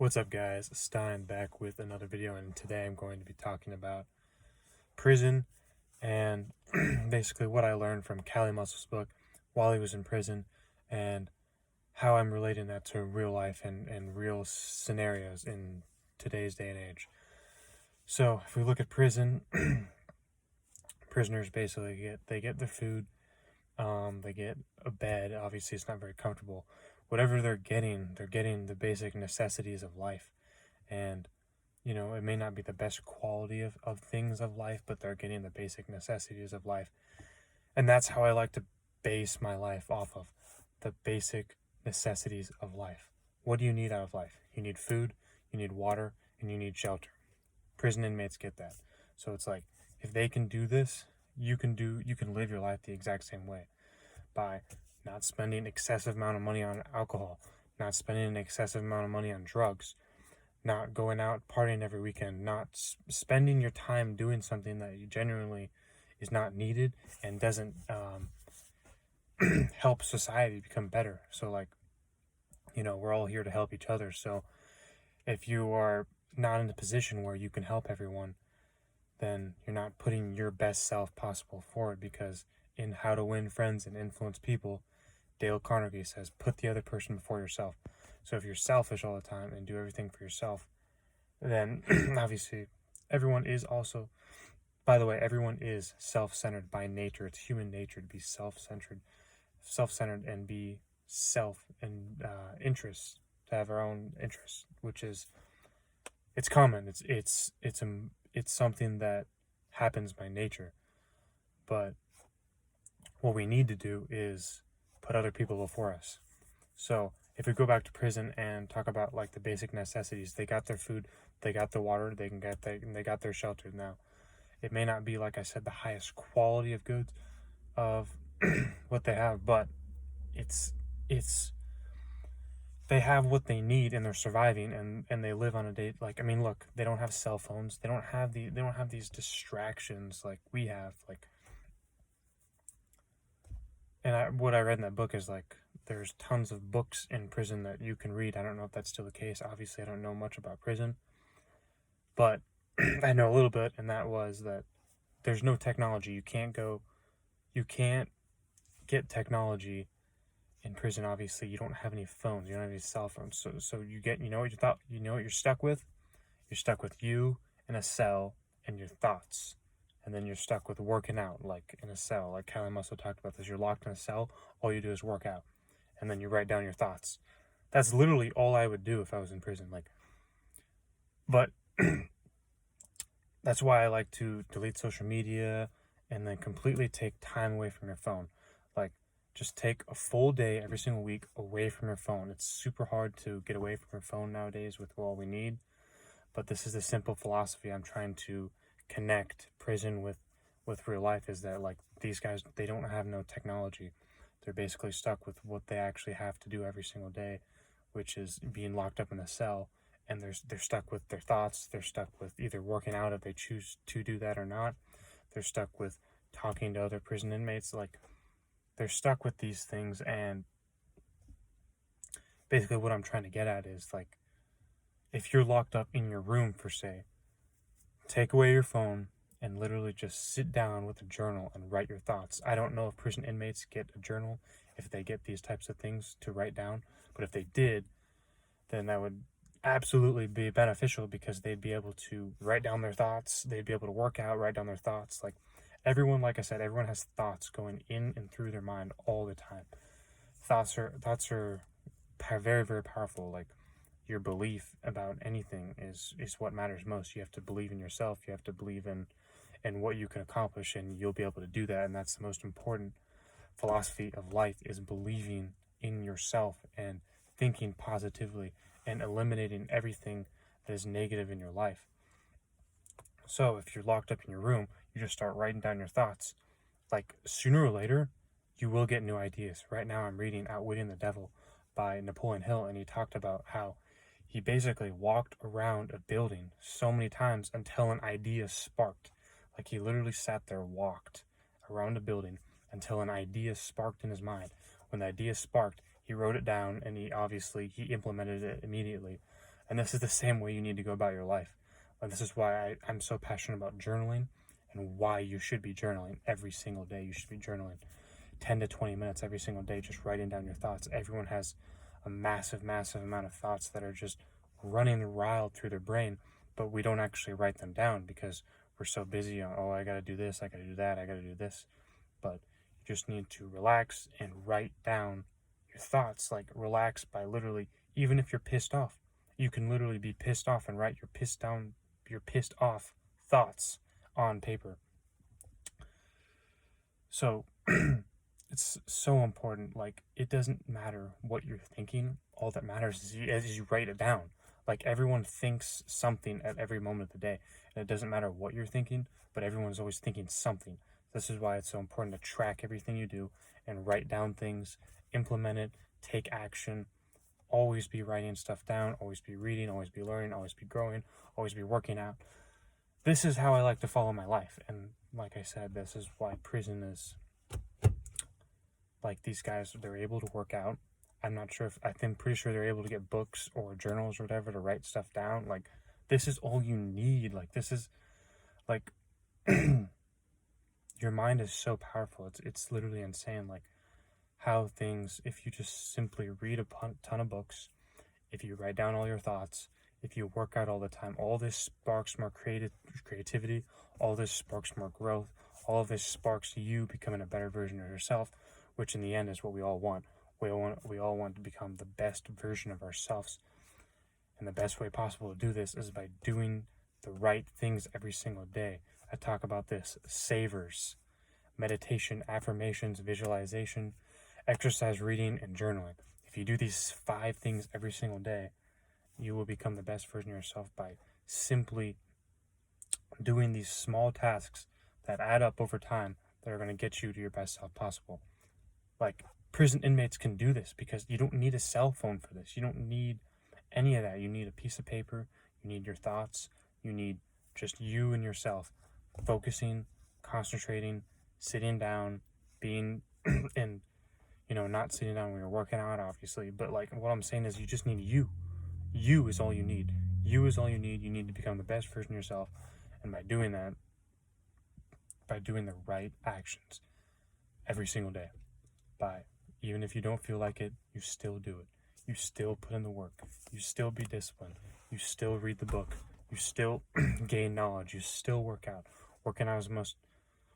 What's up, guys? Stein back with another video, and today I'm going to be talking about prison and basically what I learned from Cali Muscle's book while he was in prison, and how I'm relating that to real life and real scenarios in today's day and age. So if we look at prison, prisoners basically get their food, they get a bed. Obviously it's not very comfortable. Whatever they're getting the basic necessities of life. And it may not be the best quality of things of life, but they're getting the basic necessities of life. And that's how I like to base my life off of: the basic necessities of life. What do you need out of life? You need food, you need water, and you need shelter. Prison inmates get that. So it's like, if they can do this, you can live your life the exact same way, by not spending excessive amount of money on alcohol, not spending an excessive amount of money on drugs, not going out partying every weekend, not spending your time doing something that you genuinely is not needed and doesn't help society become better. So we're all here to help each other. So if you are not in a position where you can help everyone, then you're not putting your best self possible forward, because in How to Win Friends and Influence People, Dale Carnegie says, put the other person before yourself. So if you're selfish all the time and do everything for yourself, then obviously everyone is also, by the way, everyone is self-centered by nature. It's human nature to be self-centered and be self and interests, to have our own interests, which is, it's common. It's something that happens by nature. But what we need to do is put other people before us. So if we go back to prison and talk about like the basic necessities, they got their food, they got the water, they got their shelter. Now, it may not be, like I said, the highest quality of goods of what they have, but it's they have what they need and they're surviving, and they live on a day. Like, I mean, look, they don't have cell phones, they don't have these distractions like we have. Like, and what I read in that book is, like, there's tons of books in prison that you can read. I don't know if that's still the case. Obviously, I don't know much about prison, but I know a little bit, and that was that there's no technology. You can't get technology in prison. Obviously, you don't have any phones. You don't have any cell phones. So you get, what you're stuck with? You're stuck with you in a cell and your thoughts. And then you're stuck with working out, like in a cell. Like Cali Muscle talked about this. You're locked in a cell. All you do is work out. And then you write down your thoughts. That's literally all I would do if I was in prison. But that's why I like to delete social media and then completely take time away from your phone. Like, just take a full day every single week away from your phone. It's super hard to get away from your phone nowadays with all we need. But this is the simple philosophy I'm trying to connect prison with real life, is that, like, these guys, they don't have no technology. They're basically stuck with what they actually have to do every single day, which is being locked up in a cell. And they're stuck with their thoughts. They're stuck with either working out if they choose to do that or not. They're stuck with talking to other prison inmates. Like, they're stuck with these things. And basically what I'm trying to get at is, like, if you're locked up in your room, per se, take away your phone and literally just sit down with a journal and write your thoughts. I don't know if prison inmates get a journal, if they get these types of things to write down, but if they did, then that would absolutely be beneficial, because they'd be able to write down their thoughts. They'd be able to work out, write down their thoughts. Like, everyone, like I said, everyone has thoughts going in and through their mind all the time. Thoughts are very, very powerful. Like, your belief about anything is what matters most. You have to believe in yourself. You have to believe in what you can accomplish, and you'll be able to do that. And that's the most important philosophy of life, is believing in yourself and thinking positively and eliminating everything that is negative in your life. So if you're locked up in your room, you just start writing down your thoughts. Like, sooner or later, you will get new ideas. Right now I'm reading Outwitting the Devil by Napoleon Hill, and he talked about how he basically walked around a building so many times until an idea sparked. Like, he literally sat there, walked around a building until an idea sparked in his mind. When the idea sparked, he wrote it down, and he implemented it immediately. And this is the same way you need to go about your life. And this is why I'm so passionate about journaling and why you should be journaling every single day. You should be journaling 10 to 20 minutes every single day, just writing down your thoughts. Everyone has a massive, massive amount of thoughts that are just running wild through their brain, but we don't actually write them down because we're so busy on, oh, I got to do this, I got to do that, I got to do this. But you just need to relax and write down your thoughts. Like, relax by literally, even if you're pissed off, you can literally be pissed off and write your pissed off thoughts on paper. So it's so important. Like, it doesn't matter what you're thinking. All that matters is you write it down. Like, everyone thinks something at every moment of the day, and it doesn't matter what you're thinking, but everyone's always thinking something. This is why it's so important to track everything you do and write down things, implement it, take action. Always be writing stuff down, always be reading, always be learning, always be growing, always be working out. This is how I like to follow my life. And like I said, this is why prison is, like, these guys, they're able to work out. I'm pretty sure they're able to get books or journals or whatever to write stuff down. Like, this is all you need. Like, this is, like, your mind is so powerful. It's literally insane. Like, how things, if you just simply read a ton of books, if you write down all your thoughts, if you work out all the time, all this sparks more creativity, all this sparks more growth, all of this sparks you becoming a better version of yourself, which in the end is what we all want. We all want to become the best version of ourselves. And the best way possible to do this is by doing the right things every single day. I talk about this: savers, meditation, affirmations, visualization, exercise, reading, and journaling. If you do these 5 things every single day, you will become the best version of yourself by simply doing these small tasks that add up over time that are going to get you to your best self possible. Like, prison inmates can do this because you don't need a cell phone for this. You don't need any of that. You need a piece of paper. You need your thoughts. You need just you and yourself focusing, concentrating, sitting down, being and not sitting down when you're working out, obviously, but like, what I'm saying is you just need you. You is all you need. You is all you need. You need to become the best version of yourself. And by doing that, by doing the right actions every single day, even if you don't feel like it, you still do it. You still put in the work. You still be disciplined. You still read the book. You still gain knowledge. You still work out. Working out is the most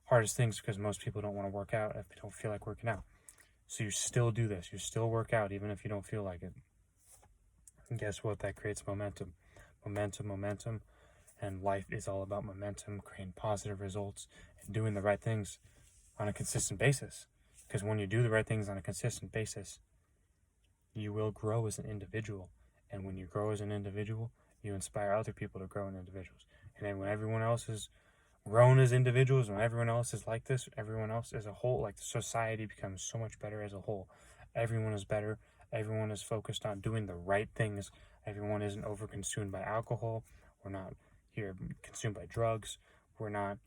hardest things because most people don't want to work out if they don't feel like working out. So you still do this. You still work out even if you don't feel like it. And guess what? That creates momentum. Momentum. And life is all about momentum, creating positive results, and doing the right things on a consistent basis. Because when you do the right things on a consistent basis, you will grow as an individual. And when you grow as an individual, you inspire other people to grow as individuals. And then when everyone else is grown as individuals, when everyone else is like this, everyone else as a whole, like, the society becomes so much better as a whole. Everyone is better. Everyone is focused on doing the right things. Everyone isn't overconsumed by alcohol. We're not here consumed by drugs. We're not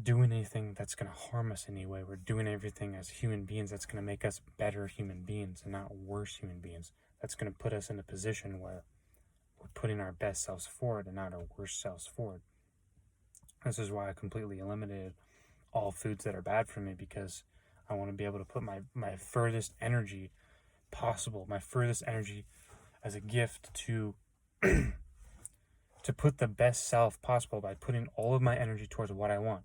doing anything that's going to harm us anyway. We're doing everything as human beings that's going to make us better human beings and not worse human beings. That's going to put us in a position where we're putting our best selves forward and not our worst selves forward. This is why I completely eliminated all foods that are bad for me, because I want to be able to put my furthest energy possible, my furthest energy as a gift to to put the best self possible by putting all of my energy towards what I want.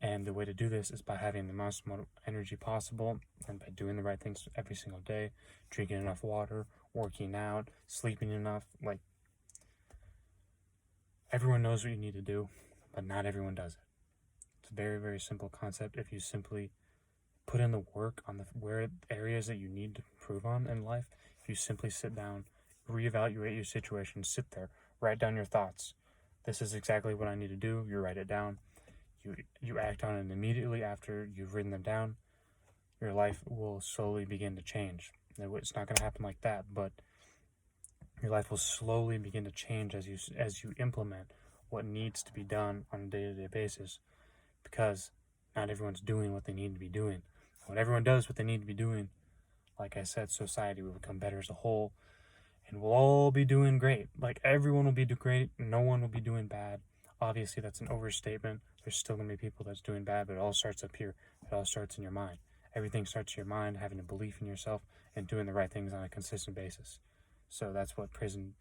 And the way to do this is by having the most energy possible and by doing the right things every single day, drinking enough water, working out, sleeping enough. Like, everyone knows what you need to do, but not everyone does it. It's a very, very simple concept. If you simply put in the work on the areas that you need to improve on in life, if you simply sit down, reevaluate your situation, sit there, write down your thoughts. This is exactly what I need to do. You write it down. You act on it immediately after you've written them down. Your life will slowly begin to change. It's not going to happen like that, but your life will slowly begin to change as you implement what needs to be done on a day-to-day basis, because not everyone's doing what they need to be doing. When everyone does what they need to be doing, like I said, society will become better as a whole, and we'll all be doing great. Like, everyone will be doing great, no one will be doing bad. Obviously, that's an overstatement. There's still going to be people that's doing bad, but it all starts up here. It all starts in your mind. Everything starts in your mind, having a belief in yourself and doing the right things on a consistent basis. So that's what prison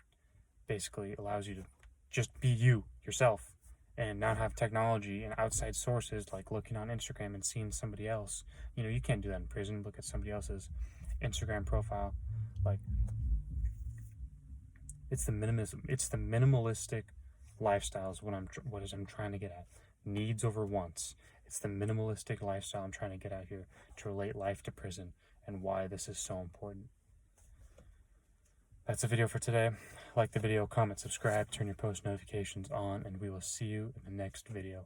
basically allows you to just be you, yourself, and not have technology and outside sources like looking on Instagram and seeing somebody else. You know, you can't do that in prison. Look at somebody else's Instagram profile. Like, it's the minimalistic lifestyle is what I'm trying to get at. Needs over wants. It's the minimalistic lifestyle I'm trying to get at here to relate life to prison and why this is so important. That's the video for today. Like the video, comment, subscribe, turn your post notifications on, and we will see you in the next video.